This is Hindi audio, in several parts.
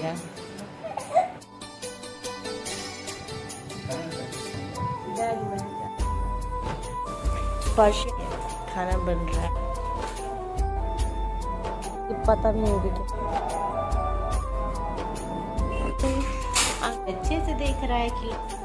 है। स्पर्श खाना बन रहा है, पता भी नहीं होगी अच्छे से देख रहा है कि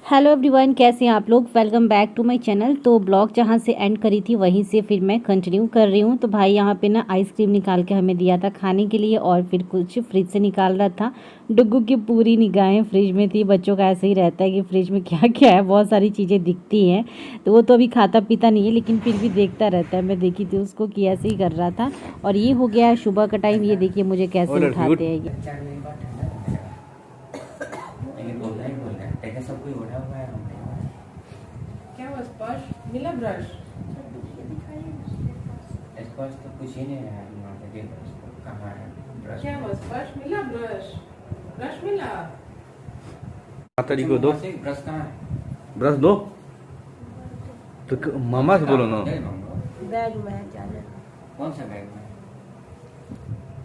हेलो एवरीवन, कैसे हैं आप लोग। Welcome back to my channel. तो ब्लॉग जहाँ से एंड करी थी वहीं से फिर मैं कंटिन्यू कर रही हूँ। तो भाई यहाँ पे ना आइसक्रीम निकाल के हमें दिया था खाने के लिए, और फिर कुछ फ्रिज से निकाल रहा था। डुग्गू की पूरी निगाहें फ्रिज में थी। बच्चों का ऐसे ही रहता है कि फ्रिज में क्या क्या है, बहुत सारी चीज़ें दिखती हैं। तो वो तो अभी खाता पीता नहीं है, लेकिन फिर भी देखता रहता है। मैं देखी थी उसको कि ऐसे ही कर रहा था। और ये हो गया है सुबह का टाइम। ये देखिए मुझे कैसे उठाते हैं ये। सब कोई उठा हुआ है। क्या हुआ? स्पर्श मिला? ब्रश स्पर्श तो कुछ ही नहीं है। कहाँ है ब्रश? क्या हुआ? स्पर्श मिला? ब्रश मिला? माताजी को दो। ब्रश कहाँ है? ब्रश दो तो मामा से बोलो ना। बैग में है जाने। कौन सा बैग में?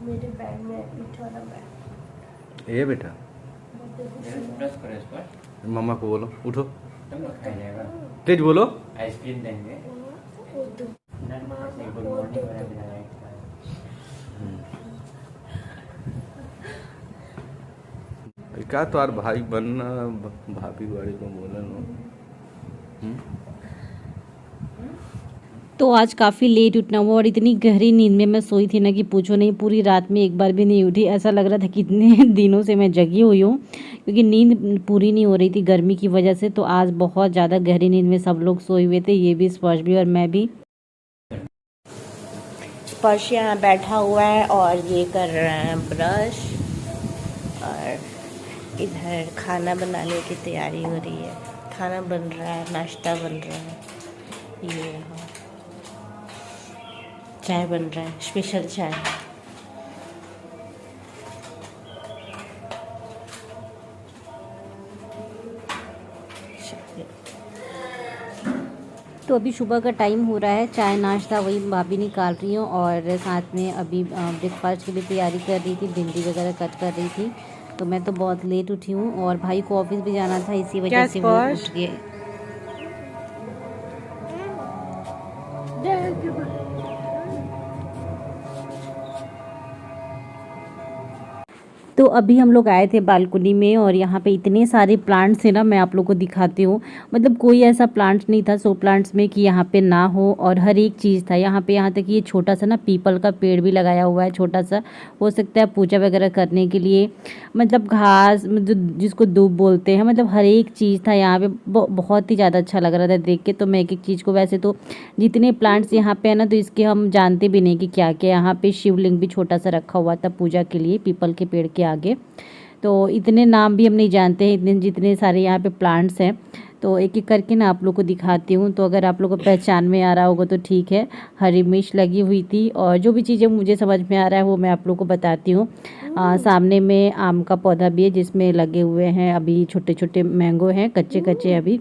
मेरे बैग में मीठा वाला बैग। ये बेटा ब्रश करो। स्पर्श मामा को बोलो, उठो तुम लोग खा जाएगा। तेज बोलो। आइसक्रीम देंगे। गुड मॉर्निंग वाला भी लगाएगा। क्या तो यार भाई बनना, भाभी वाड़ी को बोला नो। तो आज काफ़ी लेट उठना हुआ, और इतनी गहरी नींद में मैं सोई थी ना कि पूछो नहीं। पूरी रात में एक बार भी नहीं उठी। ऐसा लग रहा था कि इतने दिनों से मैं जगी हुई हूँ, क्योंकि नींद पूरी नहीं हो रही थी गर्मी की वजह से। तो आज बहुत ज़्यादा गहरी नींद में सब लोग सोए हुए थे, ये भी, स्पर्श भी और मैं भी। स्पर्श यहाँ बैठा हुआ है और ये कर रहा है ब्रश, और इधर खाना बनाने की तैयारी हो रही है। खाना बन रहा है, नाश्ता बन रहा है, ये रहा, चाय बन रहा है, स्पेशल चाय। तो अभी सुबह का टाइम हो रहा है, चाय नाश्ता वही भाभी निकाल रही हूँ, और साथ में अभी ब्रेकफास्ट की भी तैयारी कर रही थी, भिंडी वगैरह कट कर रही थी। तो मैं तो बहुत लेट उठी हूँ, और भाई को ऑफिस भी जाना था, इसी वजह से वो उठ गए। तो अभी हम लोग आए थे बालकनी में, और यहाँ पे इतने सारे प्लांट्स हैं ना, मैं आप लोगों को दिखाती हूँ। मतलब कोई ऐसा प्लांट नहीं था शो प्लांट्स में कि यहाँ पे ना हो, और हर एक चीज़ था यहाँ पे। यहाँ तक कि ये छोटा सा ना पीपल का पेड़ भी लगाया हुआ है, छोटा सा, हो सकता है पूजा वगैरह करने के लिए। मतलब घास, मतलब जिसको दूब बोलते हैं, मतलब हर एक चीज़ था यहाँ पे। बहुत ही ज़्यादा अच्छा लग रहा था देख के। तो मैं एक एक चीज़ को, वैसे तो जितने प्लांट्स यहाँ पे है ना, तो इसके हम जानते भी नहीं कि क्या क्या। यहाँ पे शिवलिंग भी छोटा सा रखा हुआ था पूजा के लिए, पीपल के पेड़ के आगे। तो इतने नाम भी हम नहीं जानते हैं, इतने जितने सारे यहाँ पे प्लांट्स हैं। तो एक एक करके ना आप लोग को दिखाती हूँ। तो अगर आप लोग को पहचान में आ रहा होगा तो ठीक है। हरी मिर्च लगी हुई थी, और जो भी चीज़ें मुझे समझ में आ रहा है वो मैं आप लोग को बताती हूँ। सामने में आम का पौधा भी है, जिसमें लगे हुए हैं अभी छोटे छोटे मैंगो हैं, कच्चे कच्चे अभी।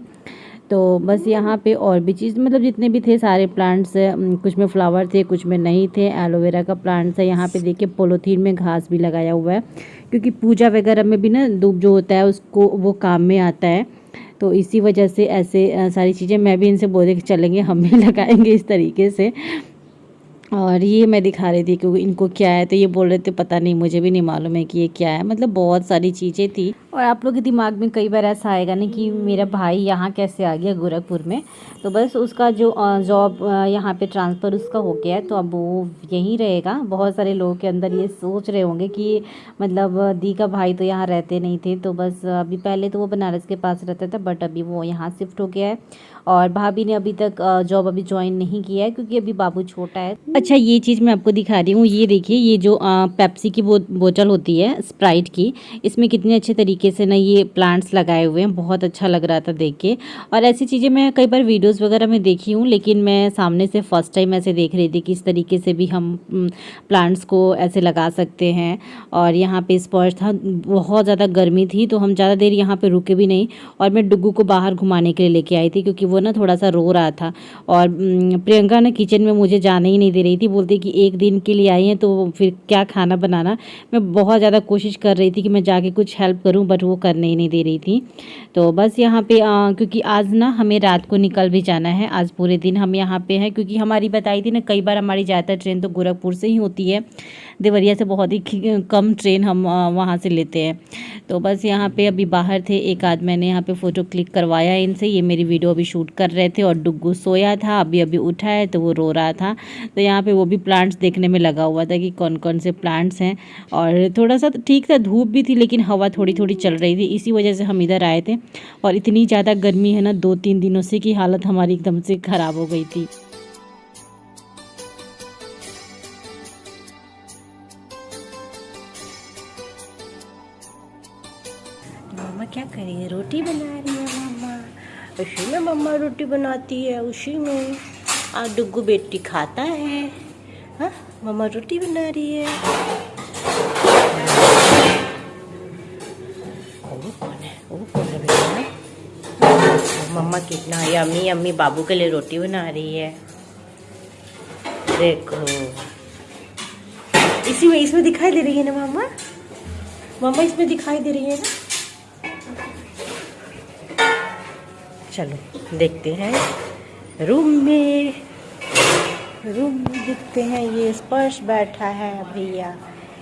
तो बस यहाँ पे और भी चीज़, मतलब जितने भी थे सारे प्लांट्स, कुछ में फ्लावर थे, कुछ में नहीं थे। एलोवेरा का प्लांट्स है यहाँ पे। देखिए पॉलीथीन में घास भी लगाया हुआ है, क्योंकि पूजा वगैरह में भी ना दूब जो होता है उसको, वो काम में आता है। तो इसी वजह से ऐसे सारी चीज़ें मैं भी इनसे बोले कि चलेंगे हम भी लगाएंगे इस तरीके से। और ये मैं दिखा रही थी क्योंकि इनको क्या है, तो ये बोल रहे थे पता नहीं, मुझे भी नहीं मालूम है कि ये क्या है। मतलब बहुत सारी चीज़ें थी। और आप लोग के दिमाग में कई बार ऐसा आएगा ना कि मेरा भाई यहाँ कैसे आ गया गोरखपुर में। तो बस उसका जो जॉब यहाँ पे ट्रांसफ़र उसका हो गया है, तो अब वो यहीं रहेगा। बहुत सारे लोगों के अंदर ये सोच रहे होंगे कि मतलब दी का भाई तो यहाँ रहते नहीं थे। तो बस अभी, पहले तो वो बनारस के पास रहता था, बट अभी वो यहाँ शिफ्ट हो गया है। और भाभी ने अभी तक जॉब अभी ज्वाइन नहीं किया है, क्योंकि अभी बाबू छोटा है। अच्छा, ये चीज़ मैं आपको दिखा रही हूँ। ये देखिए, ये जो पेप्सी की बोतल होती है स्प्राइट की, इसमें कितने अच्छे तरीके से ना ये प्लांट्स लगाए हुए हैं। बहुत अच्छा लग रहा था देख के। और ऐसी चीज़ें मैं कई बार वीडियोस वगैरह में देखी हूँ, लेकिन मैं सामने से फर्स्ट टाइम ऐसे देख रही थी कि इस तरीके से भी हम प्लांट्स को ऐसे लगा सकते हैं। और यहाँ पे स्पर्श था, बहुत ज़्यादा गर्मी थी, तो हम ज़्यादा देर यहाँ पे रुके भी नहीं। और मैं डुग्गू को बाहर घुमाने के लिए लेके आई थी, क्योंकि वो वो ना थोड़ा सा रो रहा था। और प्रियंका ना किचन में मुझे जाने ही नहीं दे रही थी, बोलती कि एक दिन के लिए आई हैं तो फिर क्या खाना बनाना। मैं बहुत ज़्यादा कोशिश कर रही थी कि मैं जाके कुछ हेल्प करूं, बट वो करने ही नहीं दे रही थी। तो बस यहाँ पे क्योंकि आज ना हमें रात को निकल भी जाना है, आज पूरे दिन हम यहाँ पे हैं, क्योंकि हमारी बताई थी ना कई बार हमारी ज़्यादातर ट्रेन तो गोरखपुर से ही होती है, देवरिया से बहुत ही कम ट्रेन हम वहाँ से लेते हैं। तो बस यहाँ पे अभी बाहर थे, एक आध मैंने यहाँ पे फ़ोटो क्लिक करवाया इनसे। ये मेरी वीडियो अभी शूट कर रहे थे और डुग्गू सोया था, अभी अभी उठा है तो वो रो रहा था। तो यहाँ पे वो भी प्लांट्स देखने में लगा हुआ था कि कौन कौन से प्लांट्स हैं। और थोड़ा सा ठीक था, धूप भी थी लेकिन हवा थोड़ी थोड़ी चल रही थी, इसी वजह से हम इधर आए थे। और इतनी ज़्यादा गर्मी है ना 2-3 दिनों से कि हालत हमारी एकदम से ख़राब हो गई थी। मम्मा क्या कर रही है? रोटी बना रही है मम्मा। उसी में मम्मा रोटी बनाती है, उसी में डुग्गू बेटी खाता है। हाँ, मम्मा रोटी बना रही है। वो कौन है? वो कौन है बेटा? मम्मा कितना यम्मी यम्मी बाबू के लिए रोटी बना रही है। देखो, इसमें दिखाई दे रही है ना मम्मा? मम्मा इसमें दिखाई दे रही है ना? चलो देखते हैं रूम में देखते हैं। ये स्पर्श बैठा है भैया,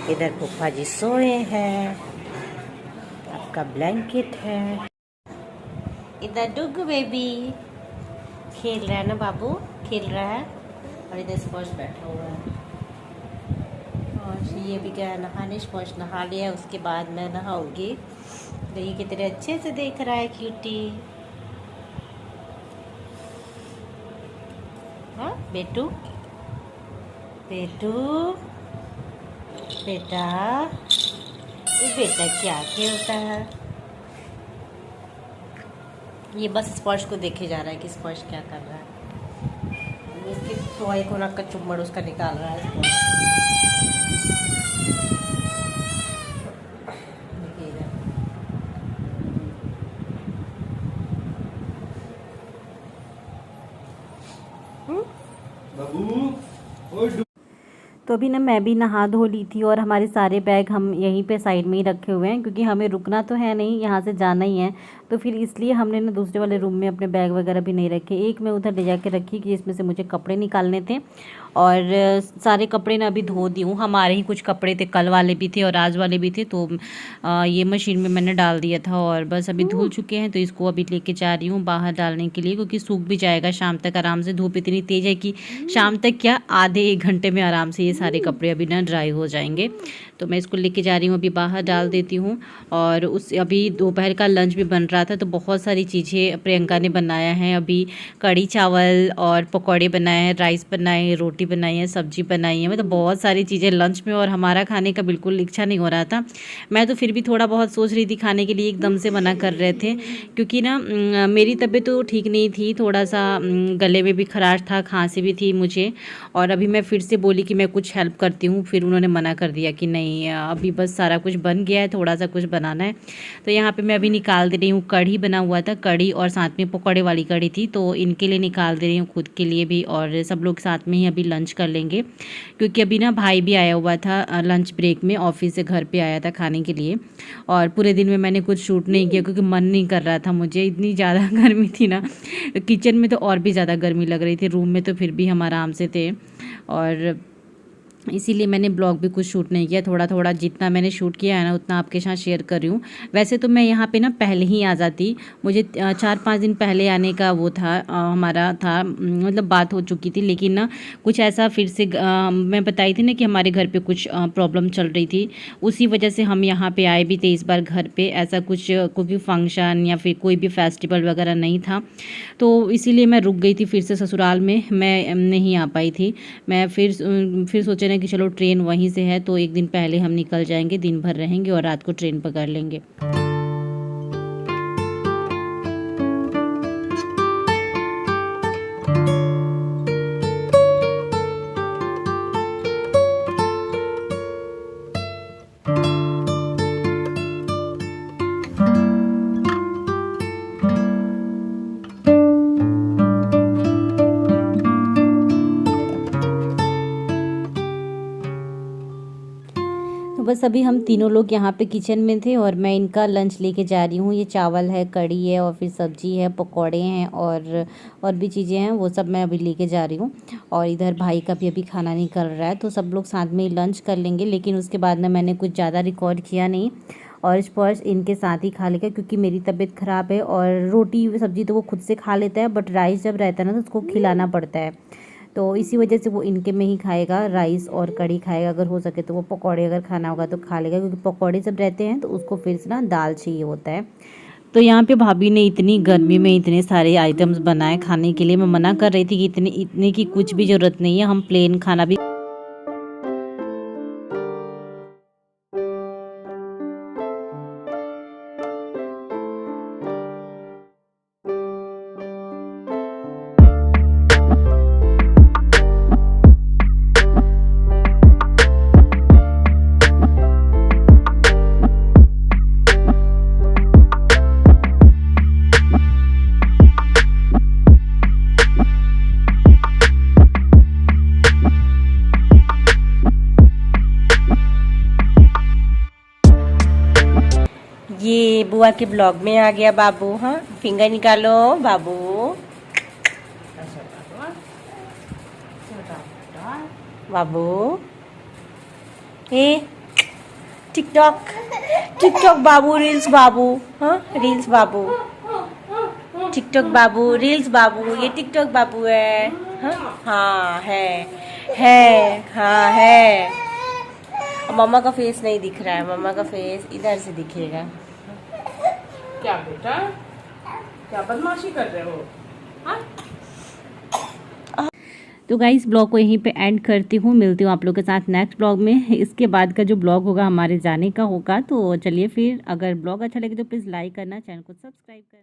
इधर फूफा जी सोए हैं, आपका ब्लैंकेट है, इधर डुग्गू बेबी खेल रहा है ना, बाबू खेल रहा है, और इधर स्पर्श बैठा हुआ है। और ये भी गया नहाने, स्पर्श नहा लिया, उसके बाद मैं नहाऊंगी। देखिए कितने अच्छे से देख रहा है क्यूटी। हाँ बेटू, बेटू बेटा, ये बेटा क्या खेलता है? ये बस स्पर्श को देखे जा रहा है कि स्पर्श क्या कर रहा है। इसके टॉय को रख कर चुम्बड़ उसका निकाल रहा है स्पर्श। तो अभी ना मैं भी नहा धो ली थी और हमारे सारे बैग हम यहीं पे साइड में ही रखे हुए हैं, क्योंकि हमें रुकना तो है नहीं, यहाँ से जाना ही है। तो फिर इसलिए हमने ना दूसरे वाले रूम में अपने बैग वगैरह भी नहीं रखे। एक मैं उधर ले जाके रखी कि इसमें से मुझे कपड़े निकालने थे, और सारे कपड़े ना अभी धो दी हूँ। हमारे ही कुछ कपड़े थे, कल वाले भी थे और आज वाले भी थे, तो ये मशीन में मैंने डाल दिया था और बस अभी धुल चुके हैं। तो इसको अभी लेके जा रही हूँ बाहर डालने के लिए, क्योंकि सूख भी जाएगा शाम तक आराम से। धूप इतनी तेज़ है कि शाम तक क्या, आधे 1 घंटे में आराम से ये सारे कपड़े अभी ना ड्राई हो जाएंगे। तो मैं इसको लेके जा रही हूँ, अभी बाहर डाल देती हूँ। और उस अभी दोपहर का लंच भी बन रहा था, तो बहुत सारी चीज़ें प्रियंका ने बनाया है। अभी कढ़ी चावल और पकौड़े बनाए हैं, राइस बनाए हैं, रोटी बनाई है, सब्जी बनाई है, मतलब बहुत सारी चीज़ें लंच में। और हमारा खाने का बिल्कुल इच्छा नहीं हो रहा था। मैं तो फिर भी थोड़ा बहुत सोच रही थी खाने के लिए, एकदम से मना कर रहे थे, क्योंकि ना मेरी तबीयत तो ठीक नहीं थी, थोड़ा सा गले में भी खराश था, खांसी भी थी मुझे। और अभी मैं फिर से बोली कि मैं कुछ हेल्प करती हूँ, फिर उन्होंने मना कर दिया कि नहीं, अभी बस सारा कुछ बन गया है, थोड़ा सा कुछ बनाना है। तो यहाँ पे मैं अभी निकाल दे रही हूँ। कढ़ी बना हुआ था, कढ़ी और साथ में पकौड़े वाली कढ़ी थी, तो इनके लिए निकाल दे रही हूँ, खुद के लिए भी, और सब लोग साथ में ही अभी लंच कर लेंगे। क्योंकि अभी ना भाई भी आया हुआ था लंच ब्रेक में, ऑफिस से घर पे आया था खाने के लिए। और पूरे दिन में मैंने कुछ शूट नहीं किया, क्योंकि मन नहीं कर रहा था मुझे, इतनी ज़्यादा गर्मी थी ना। किचन में तो और भी ज़्यादा गर्मी लग रही थी, रूम में तो फिर भी हम आराम से थे, और इसीलिए मैंने ब्लॉग भी कुछ शूट नहीं किया। थोड़ा थोड़ा जितना मैंने शूट किया है ना, उतना आपके साथ शेयर कर रही हूँ। वैसे तो मैं यहाँ पे ना पहले ही आ जाती, मुझे 4-5 दिन पहले आने का वो था, हमारा था, मतलब बात हो चुकी थी। लेकिन ना कुछ ऐसा फिर से मैं बताई थी ना कि हमारे घर पे कुछ प्रॉब्लम चल रही थी, उसी वजह से हम यहाँ पे आए भी थे इस बार घर पे। ऐसा कुछ कोई फंक्शन या फिर कोई भी फेस्टिवल वगैरह नहीं था, तो इसीलिए मैं रुक गई थी फिर से ससुराल में, मैं नहीं आ पाई थी। मैं फिर सोचे कि चलो ट्रेन वहीं से है, तो एक दिन पहले हम निकल जाएंगे, दिन भर रहेंगे और रात को ट्रेन पकड़ लेंगे। बस अभी हम तीनों लोग यहाँ पे किचन में थे और मैं इनका लंच लेके जा रही हूँ। ये चावल है, कढ़ी है और फिर सब्जी है, पकौड़े हैं और भी चीज़ें हैं, वो सब मैं अभी लेके जा रही हूँ। और इधर भाई का भी अभी खाना निकल रहा है, तो सब लोग साथ में ही लंच कर लेंगे। लेकिन उसके बाद ना मैंने कुछ ज़्यादा रिकॉर्ड किया नहीं और स्पर्श इनके साथ ही खा लेगा क्योंकि मेरी तबीयत ख़राब है। और रोटी सब्जी तो वो खुद से खा लेता है, बट राइस जब रहता है ना तो उसको खिलाना पड़ता है, तो इसी वजह से वो इनके में ही खाएगा, राइस और कढ़ी खाएगा। अगर हो सके तो वो पकौड़े अगर खाना होगा तो खा लेगा, क्योंकि पकौड़े जब रहते हैं तो उसको फिर से ना दाल चाहिए होता है। तो यहाँ पे भाभी ने इतनी गर्मी में इतने सारे आइटम्स बनाए खाने के लिए। मैं मना कर रही थी कि इतने की कुछ भी ज़रूरत नहीं है, हम प्लेन खाना भी। ये बुआ के ब्लॉग में आ गया बाबू। हाँ, फिंगर निकालो बाबू। बाबू ए टिकटॉक टिकटॉक बाबू, रील्स बाबू। हाँ, रील्स बाबू, टिकटॉक बाबू, रील्स बाबू। ये टिकटॉक बाबू है। हाँ हाँ है हाँ है। मम्मा का फेस नहीं दिख रहा है, मम्मा का फेस इधर से दिखेगा। क्या बेटा, क्या बदमाशी कर रहे हो? हाँ? तो गाइस ब्लॉग को यहीं पे एंड करती हूँ, मिलती हूँ आप लोग के साथ नेक्स्ट ब्लॉग में। इसके बाद का जो ब्लॉग होगा हमारे जाने का होगा। तो चलिए फिर, अगर ब्लॉग अच्छा लगे तो प्लीज़ लाइक करना, चैनल को सब्सक्राइब करना।